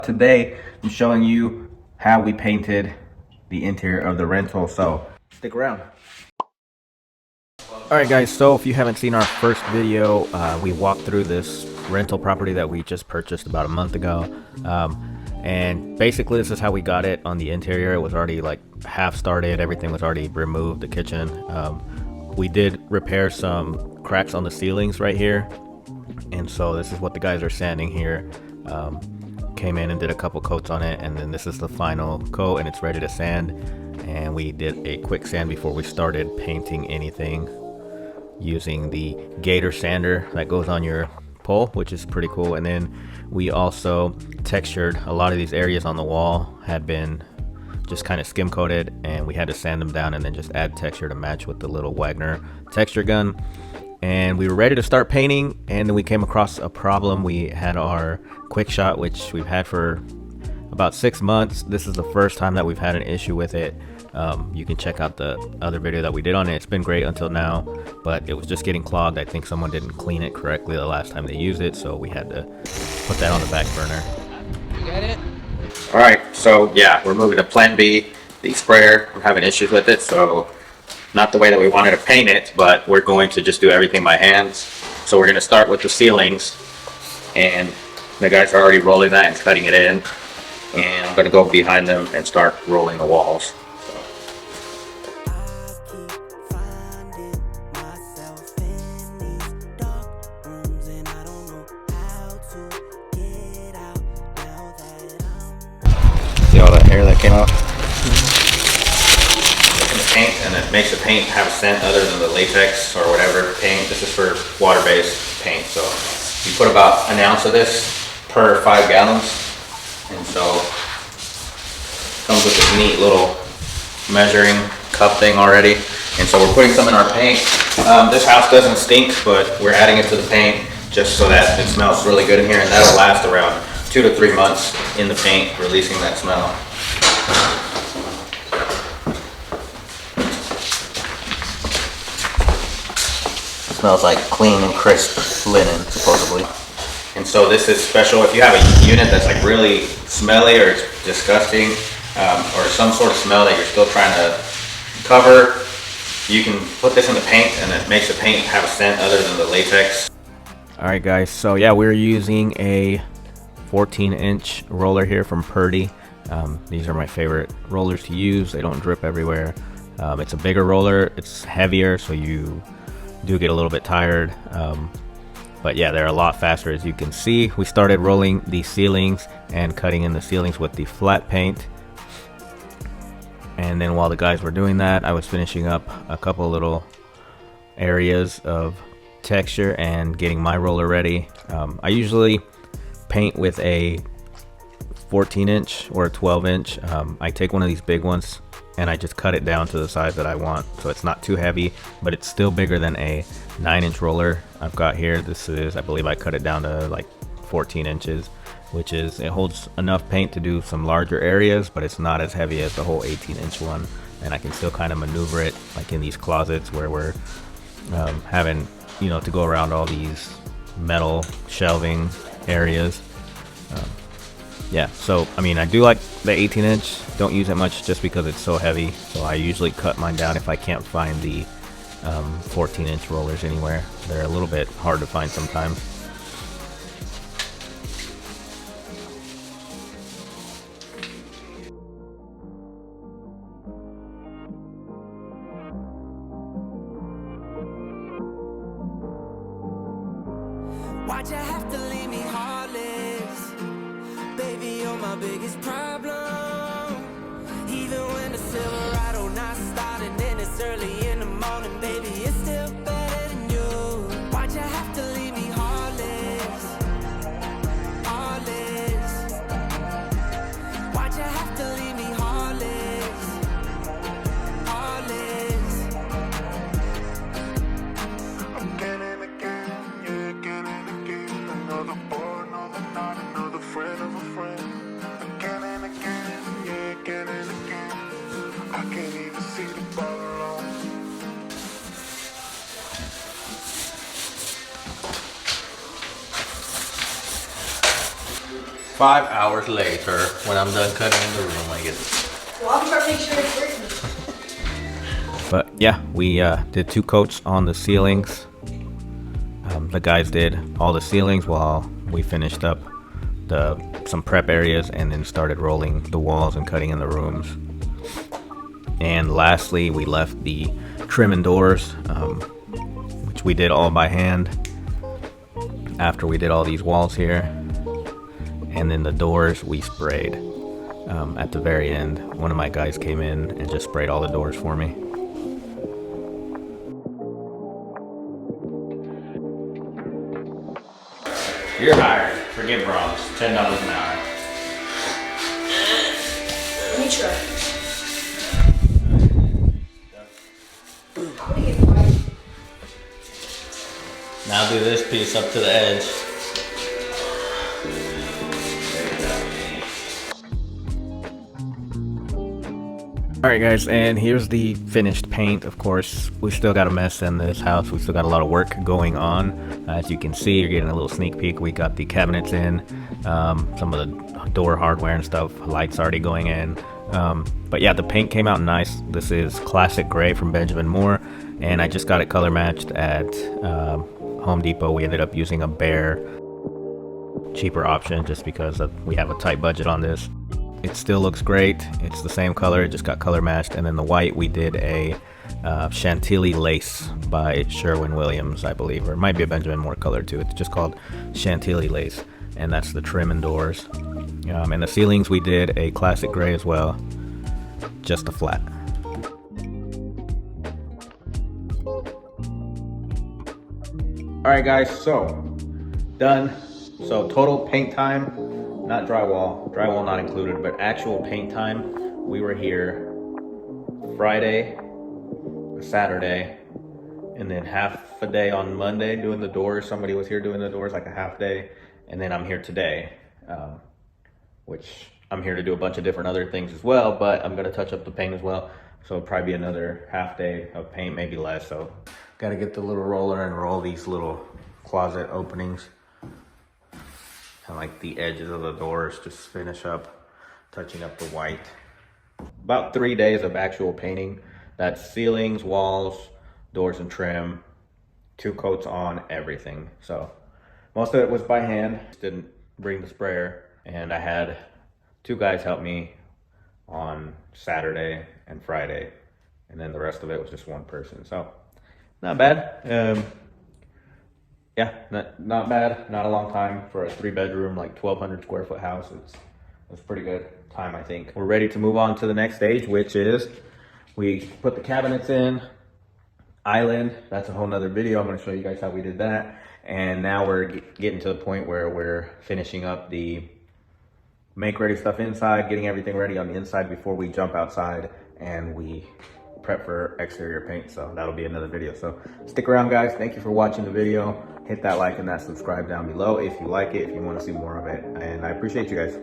Today, I'm showing you how we painted the interior of the rental, so stick around. Alright guys, so if you haven't seen our first video, we walked through this rental property that we just purchased about a month ago. And basically this is how we got it on the interior. It was already like half started, everything was already removed, the kitchen. We did repair some cracks on the ceilings right here. And so this is what the guys are sanding here. Came in and did a couple coats on it, and then this is the final coat and it's ready to sand. And we did a quick sand before we started painting anything using the gator sander that goes on your pole, which is pretty cool. And then we also textured a lot of these areas on the wall, had been just kind of skim coated, and we had to sand them down and then just add texture to match with the little Wagner texture gun. And we were ready to start painting, and then we came across a problem. We had our quick shot, which we've had for about 6 months. This is the first time that we've had an issue with it. You can check out the other video that we did on it. It's been great until now, but it was just getting clogged. I think someone didn't clean it correctly the last time they used it, so we had to put that on the back burner. You got it? Alright, so yeah, we're moving to Plan B, the sprayer. We're having issues with it, so not the way that we wanted to paint it, but we're going to just do everything by hand. So we're going to start with the ceilings, and the guys are already rolling that and cutting it in, and I'm going to go behind them and start rolling the walls. See all that hair that came out? Paint, and it makes the paint have a scent other than the latex or whatever paint. This is for water-based paint, so you put about an ounce of this per 5 gallons, and so it comes with this neat little measuring cup thing already. And so we're putting some in our paint. This house doesn't stink, but we're adding it to the paint just so that it smells really good in here, and that'll last around 2 to 3 months in the paint, releasing that smell. Smells like clean and crisp linen, supposedly. And so this is special if you have a unit that's like really smelly or it's disgusting, or some sort of smell that you're still trying to cover. You can put this in the paint, and it makes the paint have a scent other than the latex. Alright guys, so yeah, we're using a 14-inch roller here from Purdy. These are my favorite rollers to use. They don't drip everywhere. It's a bigger roller, it's heavier, so you do get a little bit tired, but yeah, they're a lot faster. As you can see, we started rolling the ceilings and cutting in the ceilings with the flat paint, and then while the guys were doing that, I was finishing up a couple little areas of texture and getting my roller ready. I usually paint with a 14-inch or a 12-inch. I take one of these big ones and I just cut it down to the size that I want, so it's not too heavy, but it's still bigger than a 9-inch roller I've got here. This is, I believe I cut it down to like 14 inches, which is, it holds enough paint to do some larger areas, but it's not as heavy as the whole 18-inch one, and I can still kind of maneuver it like in these closets where we're having, you know, to go around all these metal shelving areas. Yeah, so I mean, I do like the 18-inch. Don't use it much just because it's so heavy, so I usually cut mine down if I can't find the 14-inch rollers anywhere. They're a little bit hard to find sometimes. Why'd you have to leave me heartless? Baby, you're my biggest problem. Even when the Silverado not starting and it's early in the morning, baby, it's still better than you. Why'd you have to leave me heartless? Heartless. Why'd you have to leave me heartless? Heartless. Again and again, yeah, again and again. Another boy, another night, another friend of a friend. Again and again. 5 hours later, when I'm done cutting in the room, I guess. Well, I'm trying to make sure it's working. But yeah, we did 2 coats on the ceilings. The guys did all the ceilings while we finished up some prep areas and then started rolling the walls and cutting in the rooms. And lastly, we left the trim and doors, which we did all by hand after we did all these walls here. And then the doors we sprayed at the very end. One of my guys came in and just sprayed all the doors for me. You're hired. Forget bronze. $10 an hour. Let me try. I'm gonna get white. Now do this piece up to the edge. Alright guys, and here's the finished paint. Of course, we still got a mess in this house. We still got a lot of work going on. As you can see, you're getting a little sneak peek. We got the cabinets in, some of the door hardware and stuff, lights already going in. But yeah, the paint came out nice. This is classic gray from Benjamin Moore, and I just got it color matched at Home Depot. We ended up using a bare, cheaper option just because we have a tight budget on this. It still looks great. It's the same color, it just got color matched. And then the white, we did a Chantilly lace by Sherwin-Williams, I believe, or it might be a Benjamin Moore color too. It's just called Chantilly lace, and that's the trim and doors. And the ceilings, we did a classic gray as well, just a flat. All right guys, so done. So total paint time, not drywall not included, but actual paint time, we were here Friday, Saturday, and then half a day on Monday doing the doors. Somebody was here doing the doors, like a half day, and then I'm here today, which I'm here to do a bunch of different other things as well, but I'm gonna touch up the paint as well, so it'll probably be another half day of paint, maybe less. So gotta get the little roller and roll these little closet openings and like the edges of the doors, just finish up touching up the white. About 3 days of actual painting. That's ceilings, walls, doors and trim, 2 coats on everything. So most of it was by hand. Didn't bring the sprayer, and I had 2 guys help me on Saturday and Friday, and then the rest of it was just 1 person. So not bad. Yeah, not bad. Not a long time for a 3-bedroom, like 1,200 square foot house. It's pretty good time, I think. We're ready to move on to the next stage, which is we put the cabinets in, island. That's a whole nother video. I'm going to show you guys how we did that. And now we're getting to the point where we're finishing up the make ready stuff inside, getting everything ready on the inside before we jump outside and we prep for exterior paint. So that'll be another video. So stick around guys. Thank you for watching the video. Hit that like and that subscribe down below if you like it, if you want to see more of it. And I appreciate you guys.